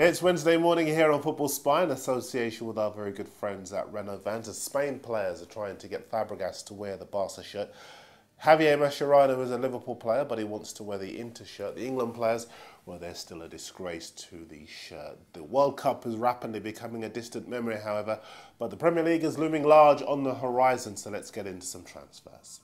It's Wednesday morning here on Football Spy in association with our very good friends at Renault Vans. As Spain players are trying to get Fabregas to wear the Barca shirt. Javier Mascherano is a Liverpool player, but he wants to wear the Inter shirt. The England players, well, they're still a disgrace to the shirt. The World Cup is rapidly becoming a distant memory, however, but the Premier League is looming large on the horizon, so let's get into some transfers.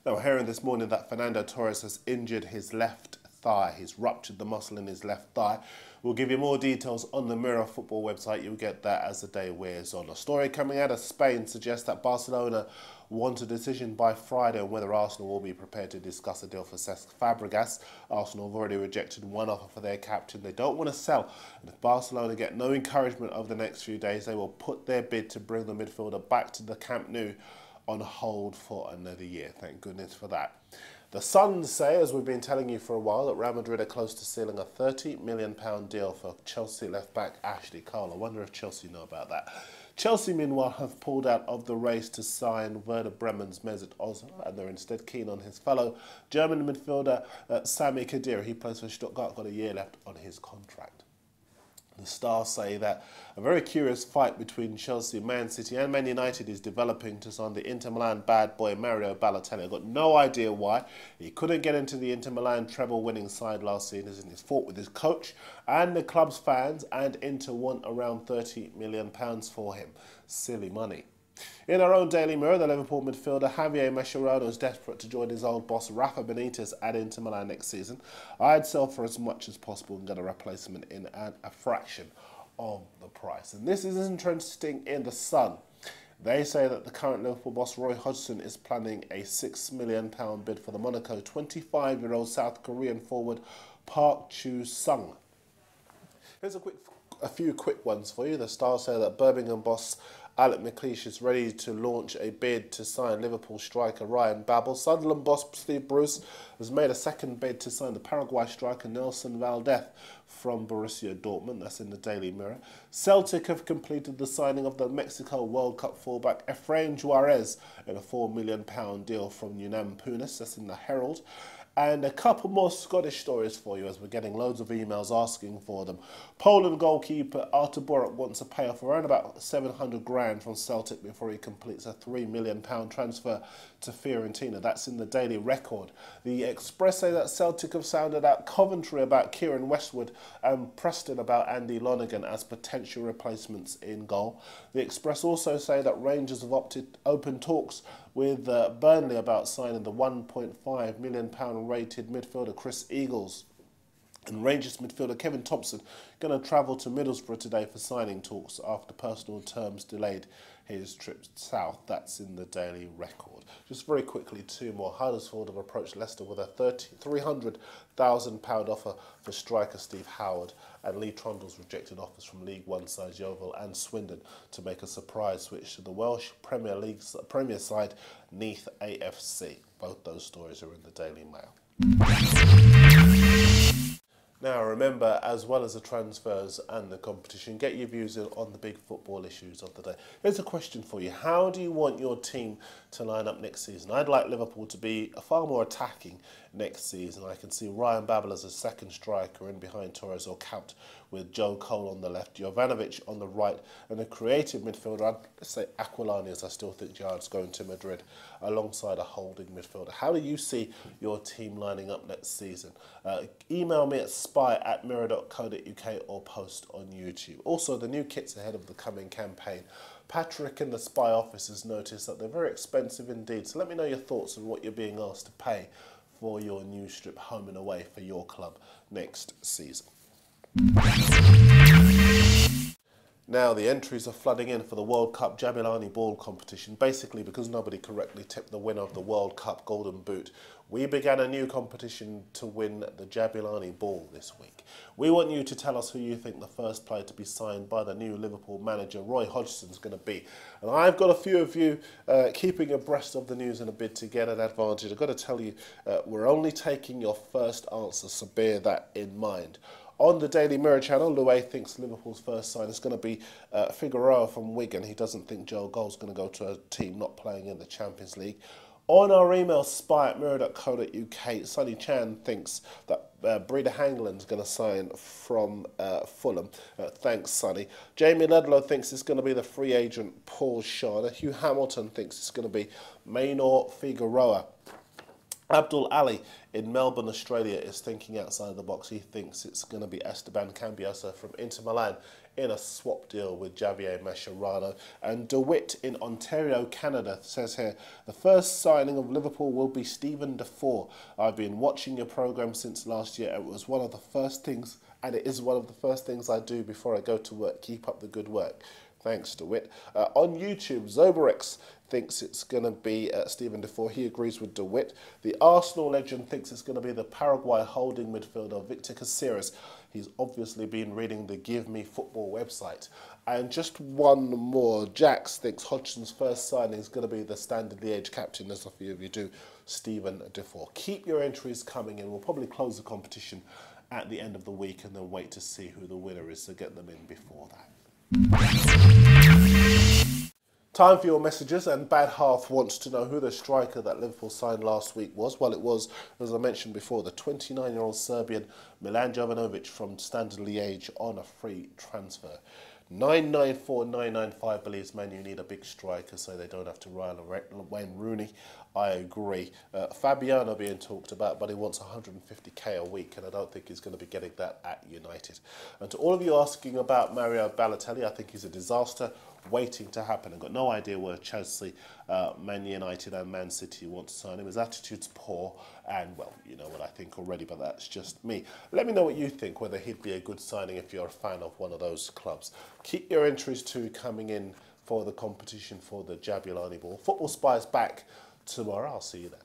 Now, we're hearing this morning that Fernando Torres has injured his left thigh. He's ruptured the muscle in his left thigh. We'll give you more details on the Mirror Football website. You'll get that as the day wears on. A story coming out of Spain suggests that Barcelona want a decision by Friday on whether Arsenal will be prepared to discuss a deal for Cesc Fabregas. Arsenal have already rejected one offer for their captain. They don't want to sell, and if Barcelona get no encouragement over the next few days, they will put their bid to bring the midfielder back to the Camp Nou on hold for another year. Thank goodness for that. The Sun say, as we've been telling you for a while, that Real Madrid are close to sealing a £30 million deal for Chelsea left-back Ashley Cole. I wonder if Chelsea know about that. Chelsea, meanwhile, have pulled out of the race to sign Werder Bremen's Mesut Ozil, and they're instead keen on his fellow German midfielder Sami Khedira. He plays for Stuttgart, got a year left on his contract. The Stars say that a very curious fight between Chelsea, Man City and Man United is developing to sign the Inter Milan bad boy Mario Balotelli. I've got no idea why. He couldn't get into the Inter Milan treble-winning side last season. He's fought with his coach and the club's fans, and Inter want around £30 million for him. Silly money. In our own Daily Mirror, the Liverpool midfielder Javier Mascherano is desperate to join his old boss Rafa Benitez at Inter Milan next season. I'd sell for as much as possible and get a replacement in at a fraction of the price. And this is interesting in the Sun. They say that the current Liverpool boss Roy Hodgson is planning a £6 million bid for the Monaco 25-year-old South Korean forward Park Chu-sung. Here's a few quick ones for you. The Stars say that Birmingham boss Alec McLeish is ready to launch a bid to sign Liverpool striker Ryan Babel. Sunderland boss Steve Bruce has made a second bid to sign the Paraguay striker Nelson Valdez from Borussia Dortmund. That's in the Daily Mirror. Celtic have completed the signing of the Mexico World Cup fullback Efrain Juarez in a £4 million deal from Unam Punis. That's in the Herald. And a couple more Scottish stories for you, as we're getting loads of emails asking for them. Poland goalkeeper Artur Boruc wants a payoff of around about 700 grand from Celtic before he completes a £3 million transfer to Fiorentina. That's in the Daily Record. The Express say that Celtic have sounded out Coventry about Kieran Westwood and Preston about Andy Lonergan as potential replacements in goal. The Express also say that Rangers have opened talks with Burnley about signing the £1.5 million rated midfielder Chris Eagles. And Rangers midfielder Kevin Thompson going to travel to Middlesbrough today for signing talks after personal terms delayed his trip south. That's in the Daily Record. Just very quickly, two more. Huddersfield have approached Leicester with a £300,000 offer for striker Steve Howard, and Lee Trundle's rejected offers from League One sides Yeovil and Swindon to make a surprise switch to the Welsh Premier side Neath AFC. Both those stories are in the Daily Mail. Now remember, as well as the transfers and the competition, get your views on the big football issues of the day. Here's a question for you. How do you want your team to line up next season? I'd like Liverpool to be far more attacking next season. I can see Ryan Babel as a second striker in behind Torres or Count, with Joe Cole on the left, Jovanovic on the right, and a creative midfielder, let's say Aquilani, as I still think Gerrard's going to Madrid, alongside a holding midfielder. How do you see your team lining up next season? Email me at spy@mirror.co.uk or post on YouTube. Also, the new kits ahead of the coming campaign. Patrick in the Spy office has noticed that they're very expensive indeed, so let me know your thoughts on what you're being asked to pay for your new strip home and away for your club next season. Now the entries are flooding in for the World Cup Jabulani Ball competition. Basically, because nobody correctly tipped the winner of the World Cup Golden Boot, we began a new competition to win the Jabulani Ball this week. We want you to tell us who you think the first player to be signed by the new Liverpool manager Roy Hodgson is going to be. And I've got a few of you keeping abreast of the news in a bid to get an advantage. I've got to tell you, we're only taking your first answer, so bear that in mind. On the Daily Mirror channel, Louis thinks Liverpool's first sign is going to be Figueroa from Wigan. He doesn't think Joe Gold's going to go to a team not playing in the Champions League. On our email, spy@mirror.co.uk, Sonny Chan thinks that Breeder Hangland's going to sign from Fulham. Thanks, Sonny. Jamie Ludlow thinks it's going to be the free agent Paul Schade. Hugh Hamilton thinks it's going to be Maynor Figueroa. Abdul Ali in Melbourne, Australia is thinking outside the box. He thinks it's going to be Esteban Cambiosa from Inter Milan in a swap deal with Javier Mascherano. And DeWitt in Ontario, Canada says here, the first signing of Liverpool will be Stephen Defoe. I've been watching your programme since last year. It was one of the first things, and it is one of the first things I do before I go to work. Keep up the good work. Thanks, DeWitt. On YouTube, Zoberix thinks it's going to be Stephen Defoe. He agrees with DeWitt. The Arsenal legend thinks it's going to be the Paraguay holding midfielder Victor Caceres. He's obviously been reading the Give Me Football website. And just one more. Jax thinks Hodgson's first signing is going to be the Standard Liège captain, as a few of you do, Stephen Defoe. Keep your entries coming in. We'll probably close the competition at the end of the week and then wait to see who the winner is, so get them in before that. Time for your messages, and Bad Half wants to know who the striker that Liverpool signed last week was. Well, it was, as I mentioned before, the 29-year-old Serbian Milan Jovanovic from Standard Liège on a free transfer. 994995 believes Man U need a big striker so they don't have to rely on Wayne Rooney. I agree. Fabiano being talked about, but he wants 150k a week, and I don't think he's going to be getting that at United. And to all of you asking about Mario Balotelli, I think he's a disaster waiting to happen. I've got no idea where Chelsea, Man United and Man City want to sign him. His attitude's poor, and, well, you know what I think already, but that's just me. Let me know what you think, whether he'd be a good signing if you're a fan of one of those clubs. Keep your entries too coming in for the competition for the Jabulani Ball. Football Spy's back tomorrow. I'll see you then.